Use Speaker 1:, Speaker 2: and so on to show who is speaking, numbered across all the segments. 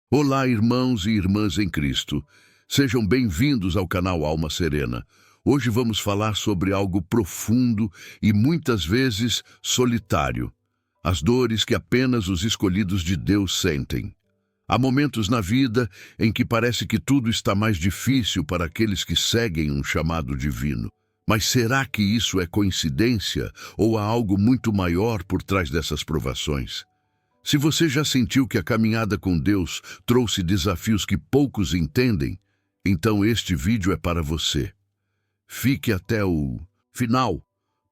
Speaker 1: Olá, irmãos e irmãs em Cristo. Sejam bem-vindos ao canal Alma Serena. Hoje vamos falar sobre algo profundo e muitas vezes solitário: as dores que apenas os escolhidos de Deus sentem. Há momentos na vida em que parece que tudo está mais difícil para aqueles que seguem um chamado divino. Mas será que isso é coincidência ou há algo muito maior por trás dessas provações? Se você já sentiu que a caminhada com Deus trouxe desafios que poucos entendem, então este vídeo é para você. Fique até o final,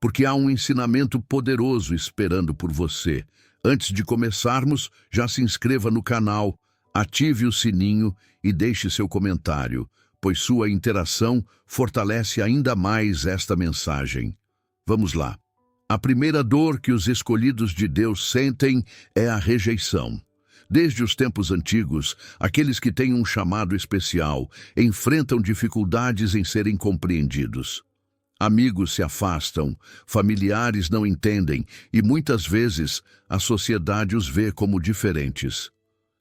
Speaker 1: porque há um ensinamento poderoso esperando por você. Antes de começarmos, já se inscreva no canal, ative o sininho e deixe seu comentário, pois sua interação fortalece ainda mais esta mensagem. Vamos lá. A primeira dor que os escolhidos de Deus sentem é a rejeição. Desde os tempos antigos, aqueles que têm um chamado especial enfrentam dificuldades em serem compreendidos. Amigos se afastam, familiares não entendem e muitas vezes a sociedade os vê como diferentes.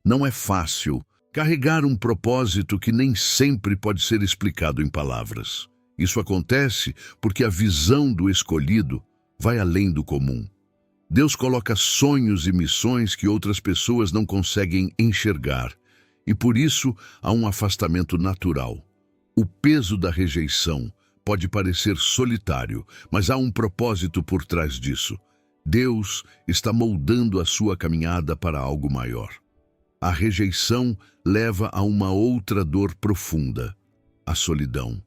Speaker 1: Não é fácil carregar um propósito que nem sempre pode ser explicado em palavras. Isso acontece porque a visão do escolhido vai além do comum. Deus coloca sonhos e missões que outras pessoas não conseguem enxergar, e por isso há um afastamento natural. O peso da rejeição pode parecer solitário, mas há um propósito por trás disso. Deus está moldando a sua caminhada para algo maior. A rejeição leva a uma outra dor profunda: a solidão.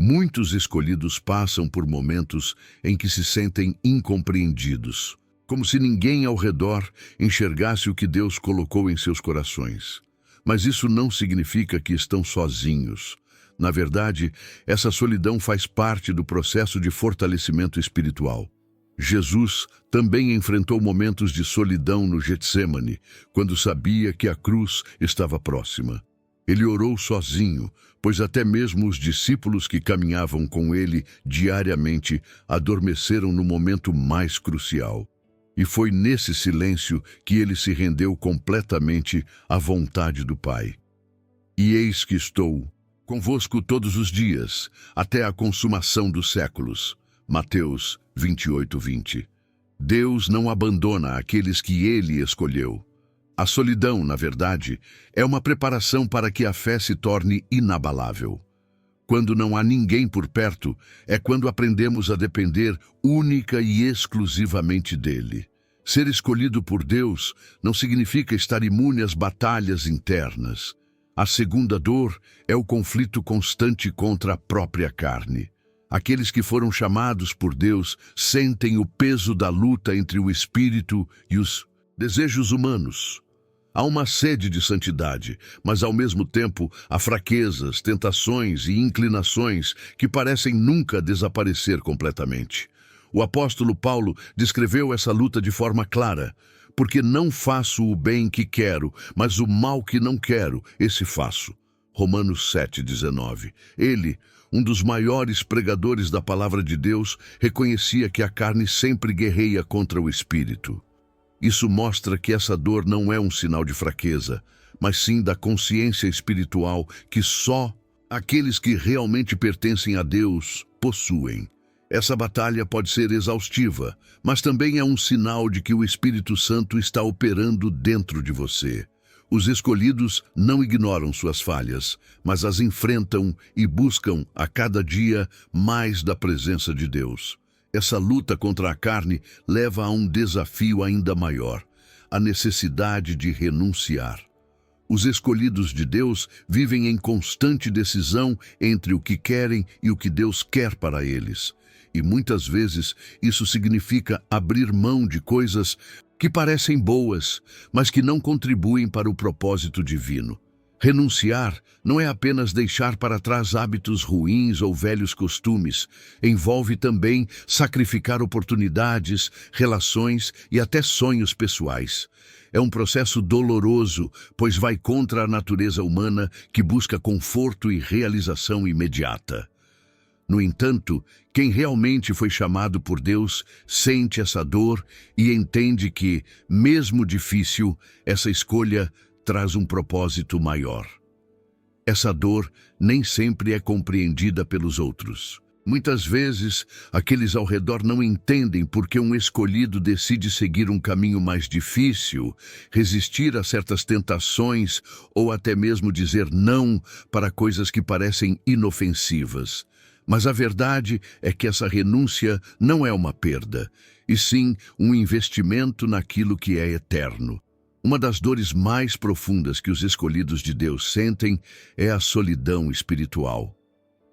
Speaker 1: Muitos escolhidos passam por momentos em que se sentem incompreendidos, como se ninguém ao redor enxergasse o que Deus colocou em seus corações. Mas isso não significa que estão sozinhos. Na verdade, essa solidão faz parte do processo de fortalecimento espiritual. Jesus também enfrentou momentos de solidão no Getsêmani, quando sabia que a cruz estava próxima. Ele orou sozinho, pois até mesmo os discípulos que caminhavam com ele diariamente adormeceram no momento mais crucial. E foi nesse silêncio que ele se rendeu completamente à vontade do Pai. E eis que estou convosco todos os dias, até a consumação dos séculos. Mateus 28:20. Deus não abandona aqueles que ele escolheu. A solidão, na verdade, é uma preparação para que a fé se torne inabalável. Quando não há ninguém por perto, é quando aprendemos a depender única e exclusivamente dele. Ser escolhido por Deus não significa estar imune às batalhas internas. A segunda dor é o conflito constante contra a própria carne. Aqueles que foram chamados por Deus sentem o peso da luta entre o espírito e os desejos humanos. Há uma sede de santidade, mas ao mesmo tempo há fraquezas, tentações e inclinações que parecem nunca desaparecer completamente. O apóstolo Paulo descreveu essa luta de forma clara: porque não faço o bem que quero, mas o mal que não quero, esse faço. Romanos 7:19. Ele, um dos maiores pregadores da palavra de Deus, reconhecia que a carne sempre guerreia contra o espírito. Isso mostra que essa dor não é um sinal de fraqueza, mas sim da consciência espiritual que só aqueles que realmente pertencem a Deus possuem. Essa batalha pode ser exaustiva, mas também é um sinal de que o Espírito Santo está operando dentro de você. Os escolhidos não ignoram suas falhas, mas as enfrentam e buscam a cada dia mais da presença de Deus. Essa luta contra a carne leva a um desafio ainda maior: a necessidade de renunciar. Os escolhidos de Deus vivem em constante decisão entre o que querem e o que Deus quer para eles. E muitas vezes isso significa abrir mão de coisas que parecem boas, mas que não contribuem para o propósito divino. Renunciar não é apenas deixar para trás hábitos ruins ou velhos costumes. Envolve também sacrificar oportunidades, relações e até sonhos pessoais. É um processo doloroso, pois vai contra a natureza humana que busca conforto e realização imediata. No entanto, quem realmente foi chamado por Deus sente essa dor e entende que, mesmo difícil, essa escolha traz um propósito maior. Essa dor nem sempre é compreendida pelos outros. Muitas vezes, aqueles ao redor não entendem porque um escolhido decide seguir um caminho mais difícil, resistir a certas tentações ou até mesmo dizer não para coisas que parecem inofensivas. Mas a verdade é que essa renúncia não é uma perda, e sim um investimento naquilo que é eterno. Uma das dores mais profundas que os escolhidos de Deus sentem é a solidão espiritual.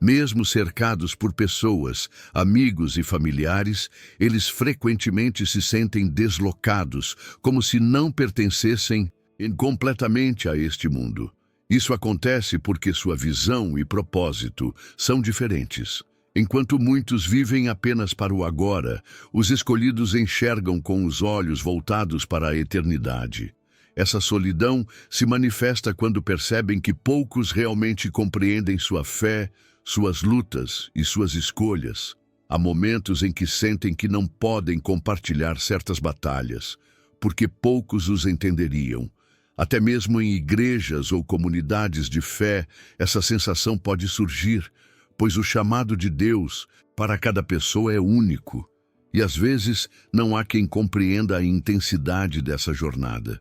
Speaker 1: Mesmo cercados por pessoas, amigos e familiares, eles frequentemente se sentem deslocados, como se não pertencessem completamente a este mundo. Isso acontece porque sua visão e propósito são diferentes. Enquanto muitos vivem apenas para o agora, os escolhidos enxergam com os olhos voltados para a eternidade. Essa solidão se manifesta quando percebem que poucos realmente compreendem sua fé, suas lutas e suas escolhas. Há momentos em que sentem que não podem compartilhar certas batalhas, porque poucos os entenderiam. Até mesmo em igrejas ou comunidades de fé, essa sensação pode surgir, pois o chamado de Deus para cada pessoa é único, e às vezes não há quem compreenda a intensidade dessa jornada.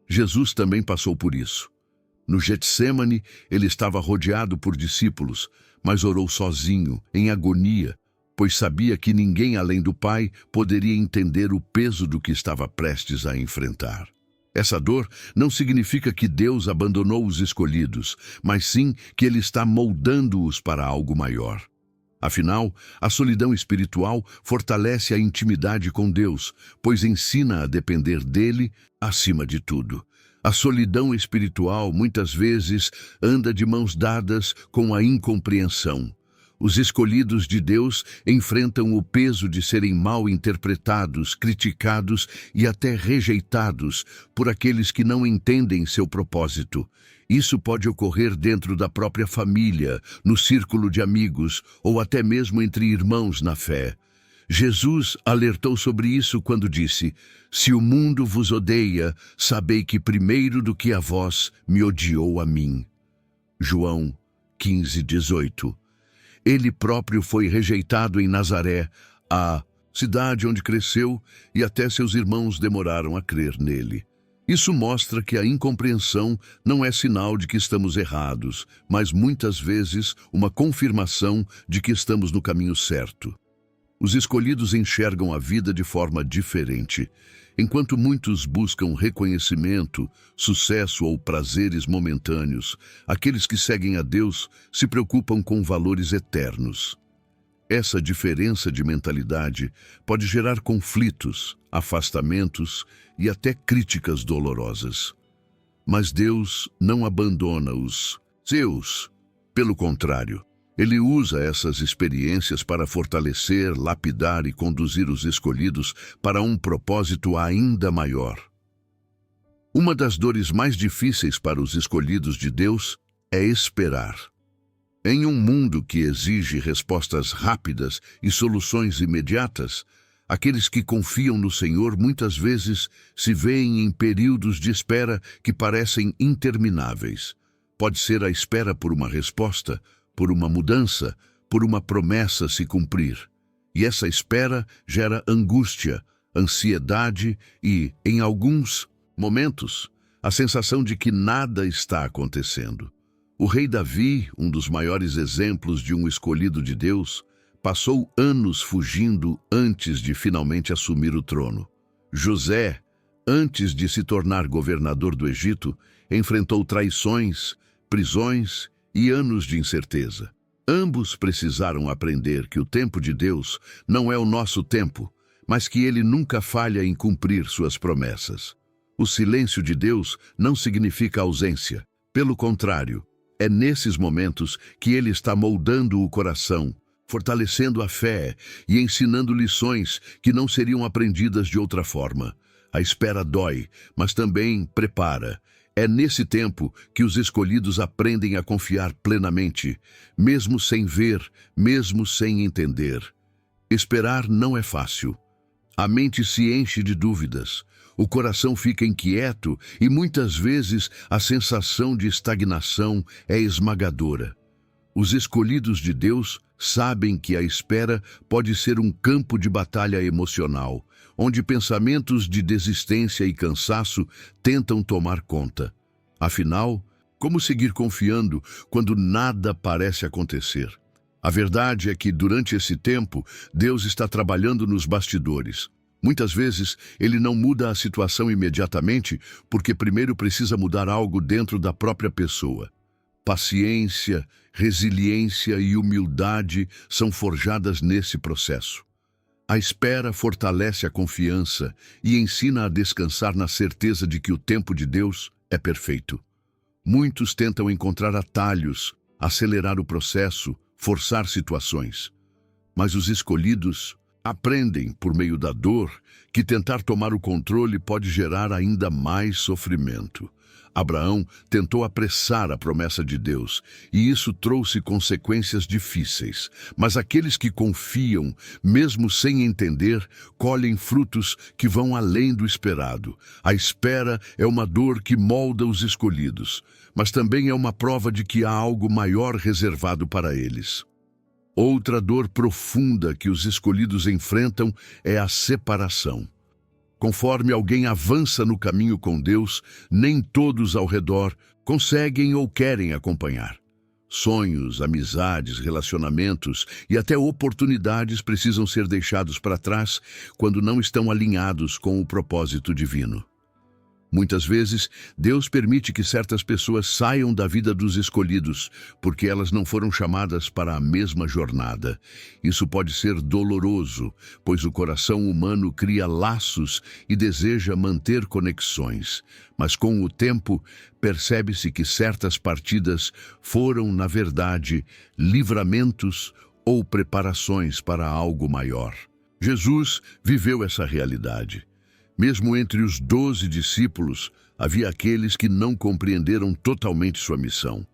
Speaker 1: Jesus também passou por isso. No Getsêmani, ele estava rodeado por discípulos, mas orou sozinho, em agonia, pois sabia que ninguém além do Pai poderia entender o peso do que estava prestes a enfrentar. Essa dor não significa que Deus abandonou os escolhidos, mas sim que Ele está moldando-os para algo maior. Afinal, a solidão espiritual fortalece a intimidade com Deus, pois ensina a depender dele acima de tudo. A solidão espiritual muitas vezes anda de mãos dadas com a incompreensão. Os escolhidos de Deus enfrentam o peso de serem mal interpretados, criticados e até rejeitados por aqueles que não entendem seu propósito. Isso pode ocorrer dentro da própria família, no círculo de amigos ou até mesmo entre irmãos na fé. Jesus alertou sobre isso quando disse: "Se o mundo vos odeia, sabei que primeiro do que a vós me odiou a mim." João 15:18. Ele próprio foi rejeitado em Nazaré, a cidade onde cresceu, e até seus irmãos demoraram a crer nele. Isso mostra que a incompreensão não é sinal de que estamos errados, mas muitas vezes uma confirmação de que estamos no caminho certo. Os escolhidos enxergam a vida de forma diferente. Enquanto muitos buscam reconhecimento, sucesso ou prazeres momentâneos, aqueles que seguem a Deus se preocupam com valores eternos. Essa diferença de mentalidade pode gerar conflitos, afastamentos e até críticas dolorosas. Mas Deus não abandona os seus. Pelo contrário, Ele usa essas experiências para fortalecer, lapidar e conduzir os escolhidos para um propósito ainda maior. Uma das dores mais difíceis para os escolhidos de Deus é esperar. Em um mundo que exige respostas rápidas e soluções imediatas, aqueles que confiam no Senhor muitas vezes se veem em períodos de espera que parecem intermináveis. Pode ser a espera por uma resposta, por uma mudança, por uma promessa se cumprir. E essa espera gera angústia, ansiedade e, em alguns momentos, a sensação de que nada está acontecendo. O rei Davi, um dos maiores exemplos de um escolhido de Deus, passou anos fugindo antes de finalmente assumir o trono. José, antes de se tornar governador do Egito, enfrentou traições, prisões e anos de incerteza. Ambos precisaram aprender que o tempo de Deus não é o nosso tempo, mas que Ele nunca falha em cumprir suas promessas. O silêncio de Deus não significa ausência. Pelo contrário, é nesses momentos que Ele está moldando o coração, fortalecendo a fé e ensinando lições que não seriam aprendidas de outra forma. A espera dói, mas também prepara. É nesse tempo que os escolhidos aprendem a confiar plenamente, mesmo sem ver, mesmo sem entender. Esperar não é fácil. A mente se enche de dúvidas. O coração fica inquieto e muitas vezes a sensação de estagnação é esmagadora. Os escolhidos de Deus sabem que a espera pode ser um campo de batalha emocional, onde pensamentos de desistência e cansaço tentam tomar conta. Afinal, como seguir confiando quando nada parece acontecer? A verdade é que, durante esse tempo, Deus está trabalhando nos bastidores. Muitas vezes, Ele não muda a situação imediatamente, porque primeiro precisa mudar algo dentro da própria pessoa. Paciência, resiliência e humildade são forjadas nesse processo. A espera fortalece a confiança e ensina a descansar na certeza de que o tempo de Deus é perfeito. Muitos tentam encontrar atalhos, acelerar o processo, forçar situações. Mas os escolhidos aprendem, por meio da dor, que tentar tomar o controle pode gerar ainda mais sofrimento. Abraão tentou apressar a promessa de Deus, e isso trouxe consequências difíceis. Mas aqueles que confiam, mesmo sem entender, colhem frutos que vão além do esperado. A espera é uma dor que molda os escolhidos, mas também é uma prova de que há algo maior reservado para eles. Outra dor profunda que os escolhidos enfrentam é a separação. Conforme alguém avança no caminho com Deus, nem todos ao redor conseguem ou querem acompanhar. Sonhos, amizades, relacionamentos e até oportunidades precisam ser deixados para trás quando não estão alinhados com o propósito divino. Muitas vezes, Deus permite que certas pessoas saiam da vida dos escolhidos, porque elas não foram chamadas para a mesma jornada. Isso pode ser doloroso, pois o coração humano cria laços e deseja manter conexões. Mas com o tempo, percebe-se que certas partidas foram, na verdade, livramentos ou preparações para algo maior. Jesus viveu essa realidade. Mesmo entre os 12 discípulos, havia aqueles que não compreenderam totalmente sua missão.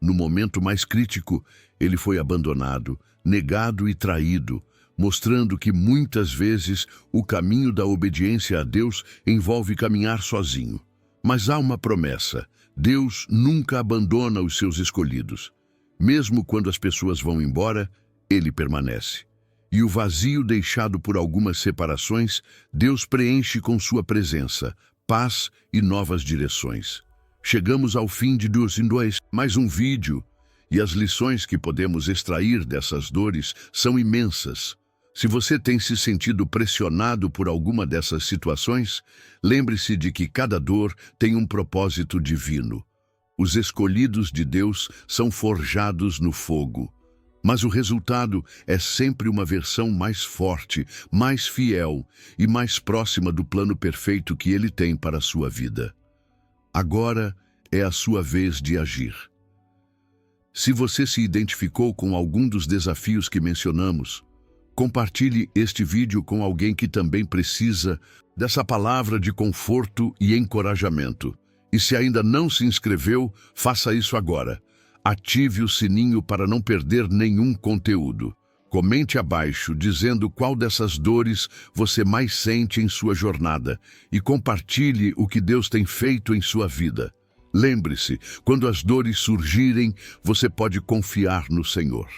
Speaker 1: No momento mais crítico, ele foi abandonado, negado e traído, mostrando que muitas vezes o caminho da obediência a Deus envolve caminhar sozinho. Mas há uma promessa: Deus nunca abandona os seus escolhidos. Mesmo quando as pessoas vão embora, ele permanece. E o vazio deixado por algumas separações, Deus preenche com sua presença, paz e novas direções. Chegamos ao fim de 2 em 2, mais um vídeo, e as lições que podemos extrair dessas dores são imensas. Se você tem se sentido pressionado por alguma dessas situações, lembre-se de que cada dor tem um propósito divino. Os escolhidos de Deus são forjados no fogo. Mas o resultado é sempre uma versão mais forte, mais fiel e mais próxima do plano perfeito que Ele tem para a sua vida. Agora é a sua vez de agir. Se você se identificou com algum dos desafios que mencionamos, compartilhe este vídeo com alguém que também precisa dessa palavra de conforto e encorajamento. E se ainda não se inscreveu, faça isso agora. Ative o sininho para não perder nenhum conteúdo. Comente abaixo dizendo qual dessas dores você mais sente em sua jornada e compartilhe o que Deus tem feito em sua vida. Lembre-se, quando as dores surgirem, você pode confiar no Senhor.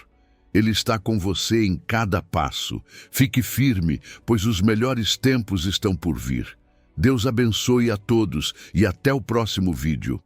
Speaker 1: Ele está com você em cada passo. Fique firme, pois os melhores tempos estão por vir. Deus abençoe a todos e até o próximo vídeo.